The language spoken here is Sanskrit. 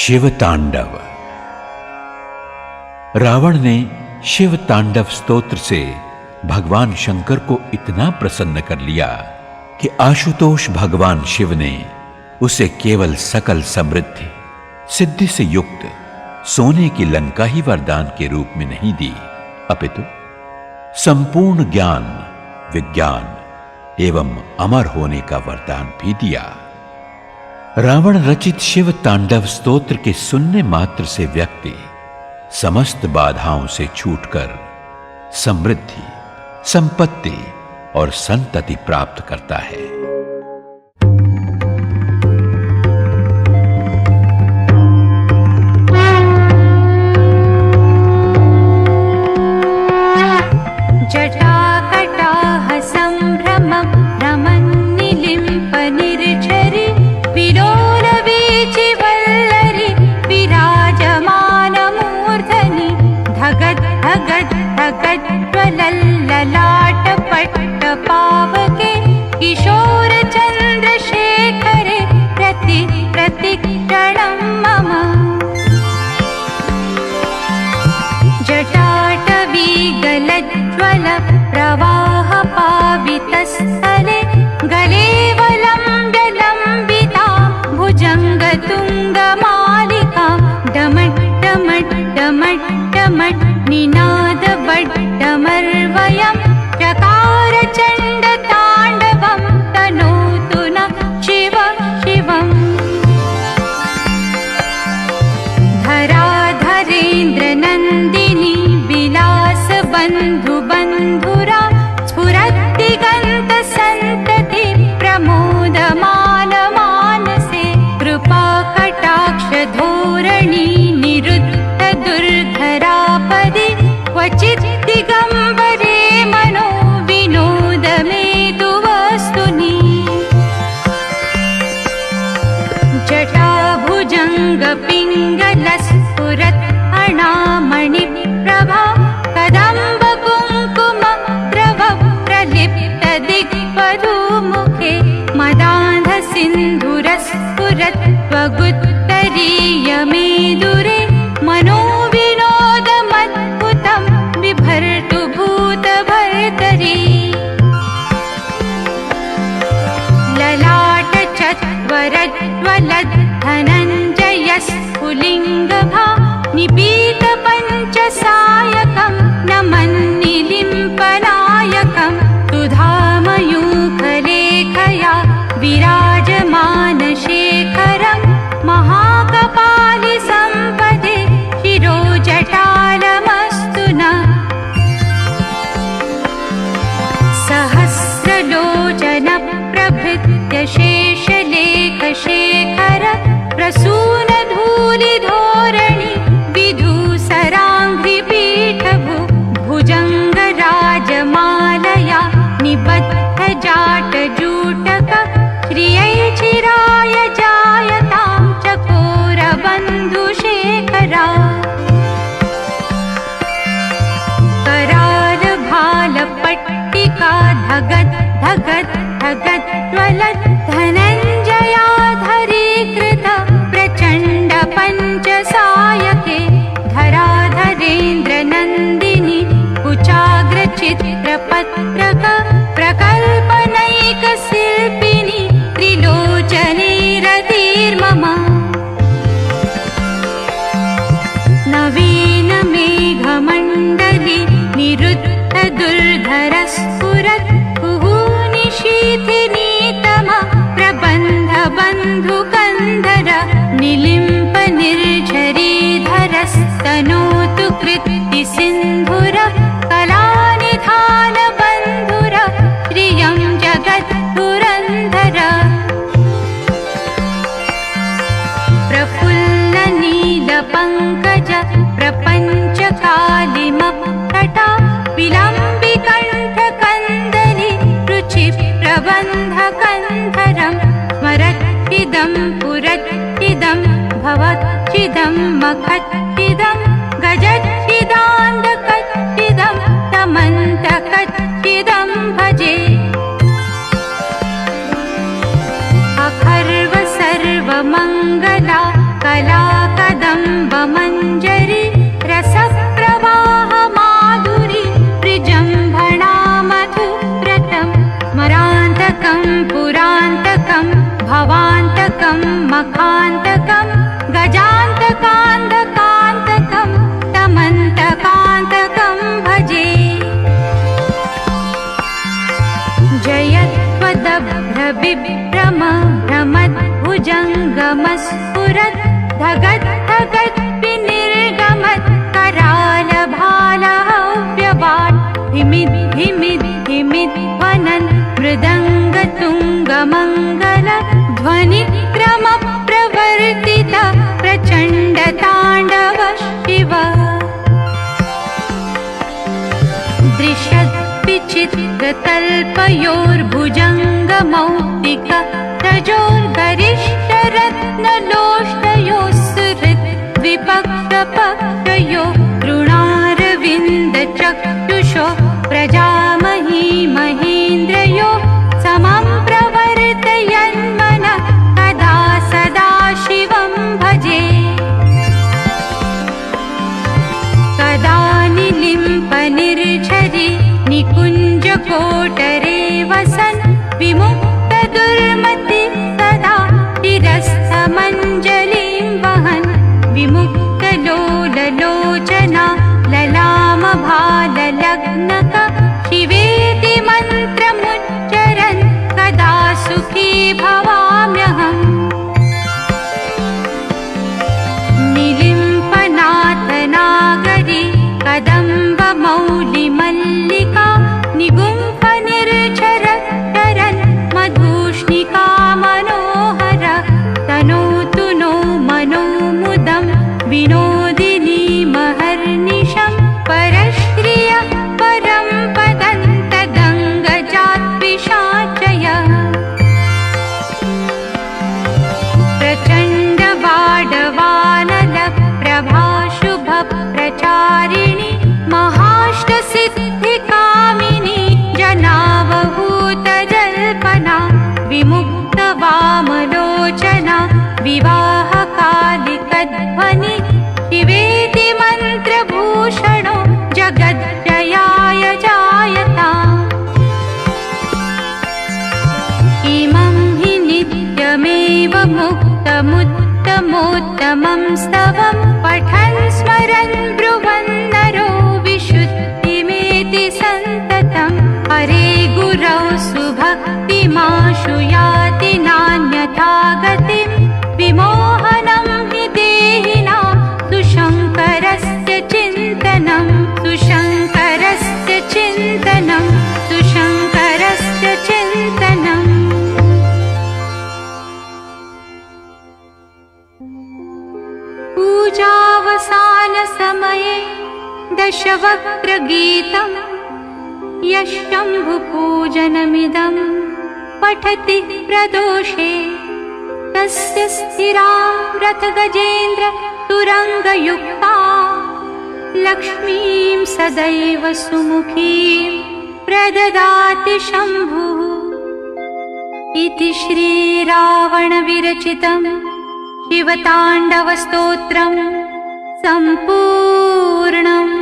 शिव तांडव। रावण ने शिव तांडव स्तोत्र से भगवान शंकर को इतना प्रसन्न कर लिया कि आशुतोष भगवान शिव ने उसे केवल सकल समृद्धि सिद्धि से युक्त सोने की लंका ही वरदान के रूप में नहीं दी, अपितु संपूर्ण ज्ञान, विज्ञान एवं अमर होने का वरदान भी दिया। रावण रचित शिव तांडव स्तोत्र के सुनने मात्र से व्यक्ति समस्त बाधाओं से छूटकर समृद्धि, संपत्ति और संतति प्राप्त करता है। पावितस्थले गले वलम्ब्यलम्बिता भुजङ्गतुङ्गमालिका डमट्टमट्टमट्टमट् निनादवड्डमर्वयं चकार चण्डताण्डवं तनोतु न शिव शिवम्। धराधरेन्द्रनन्दिनी विलासबन्धुबन्धुरा स्फुरद्दिगन्तसन्तति प्रमोदमानमानसे कृपाकटाक्षधोरणी निरुद्धदुर्धरापदि क्वचित् दिगम्बरे मनो विनोदमेतु वस्तुनि। जटाभुजङ्गपिङ्गलस्फुरत् अणामणिप्रभा दिग्वधूमुखे मदान्धसिन्धुरस्फुरत्वगुत्तरीयमेदुरे मनोविनोदमद्भुतं बिभर्तु भूतभर्तरी। ललाटचत्वरज्वलद्धनञ्जयस्फुलिङ्गभा निपीतपञ्चसायकं नमन्निलिम्पनायकं सुधामयूखलेखया विराजमानशेखरं महाकपालिसम्पदे शिरोजटालमस्तु नः। सहस्रलोचनप्रभृत्य शेषलेखशेखर प्रसूनधूलिधोरणि विधूसराङ्घ्रिपीठभु भुजङ्गराजमालया निबद्धजाटजूटक श्रियै चिराय जायतां चकोरबन्धुशेखरा। करालभालपट्टिका धगत् धगत् धगत् ज्वलत् धनञ्जयाधरीकृत प्रचण्ड पञ्चसायके धराधरेन्द्रनन्दिनी कुचाग्रचित्रपत्रक प्रकल्पनैकशिल्पिनी त्रिलोचने रतिर्मम। नवीनमेघमण्डली निरुद्धदुर्धरस्फुरत् कुहूनिशीथिनीतम प्रबन्धबन्धुकन्धर निलिम्पनिर्झरीधरस्तनोतु कृत्तिसिन्धुर कलानिधानबन्धुर श्रियं जगद्धुरन्धर। प्रफुल्लनीलपङ्कज प्रपञ्चकालिमपटा विलम्बिकण्ठकन्दली रुचिप्रबन्धकन्धरं स्मरच्चिदं पुरच्चिदं भवच्चिदं मखच्चिदं गजच्चिदान्धकच्चिदं तमन्तकच्चिदं भजे। अखर्व सर्वमङ्गला कला कान्तकं गजान्तकान्तकान्तकं तमन्तकान्तकं भजे। जयत्वदभ्रबिभ्रम भ्रमद्भुजङ्गमस्फुरत् धगत् धगत् विनिर्गमत् करालभालहव्यवाट् धिमिद् धिमिद् धिमिद् ध्वनन् मृदङ्गतुङ्गमङ्गल ध्वनिक्रमप्रवर्तित प्रचण्डताण्डव शिव। दृशद्विचित्रतल्पयोर्भुजङ्गमौक्तिक रजोर्गरिष्ठरत्नलोष्टयोः द्विपक्षपक्षयो ऋणारविन्दचक्षुषो प्रजामही महेन्द्रयो समं प्रवर्तयन्मनः कदा सदा शिवं भजे। कदा निलिम्पनिर्झरि निकुञ्जकोटरे वसन् विमुक्तदुर्मति सदा शिरस्थमञ्जलिं वहन् विमुक्तलोललोचना ललामभाललग्नक शिवेति मन्त्रमुच्चरन् कदा सुखी भवाम्यहम्। निलिम्पनाथनागरी कदम्बमौलिमल्लिका निगुम्फनिर्झरन् मधुष्णिका मनोहर तनोतु नो मनोमुदं विनोदिनी महर्निशं परश्रिय परं पदन्तदङ्गजाद्विषाचय। प्रचण्डवाडवानलप्रभाशुभप्रचारिणि महाष्टसिद्धिकामिनी जनावहूतजल्पना विमुक्तवामलोचना विवाहकालिकध्वनि शिवेति मन्त्रभूषणो जगज्जयाय जायताम्। इमं हि नित्यमेव मुक्तमुत्तमोत्तमं स्तवं पठन् स्मरन् ब्रुवन्नरो विशुद्धिमेति सन्ततं। हरे गुरौ सुभक्तिमाशु याति नान्यथा गतिं विमोहनं हि देहिनां सुशङ्करस्य चिन्तनं सुशङ्करस्य चिन्तनं सुशङ्करस्य चिन्तनम्। पूजावसानसमये दशवक्त्रगीतं यः शम्भुपूजनमिदं पठति प्रदोषे तस्य स्थिरां रथगजेन्द्र तुरङ्गयुक्ता लक्ष्मीं सदैव सुमुखीं प्रददाति शम्भुः। इति श्रीरावणविरचितं शिवताण्डवस्तोत्रं सम्पूर्णम्।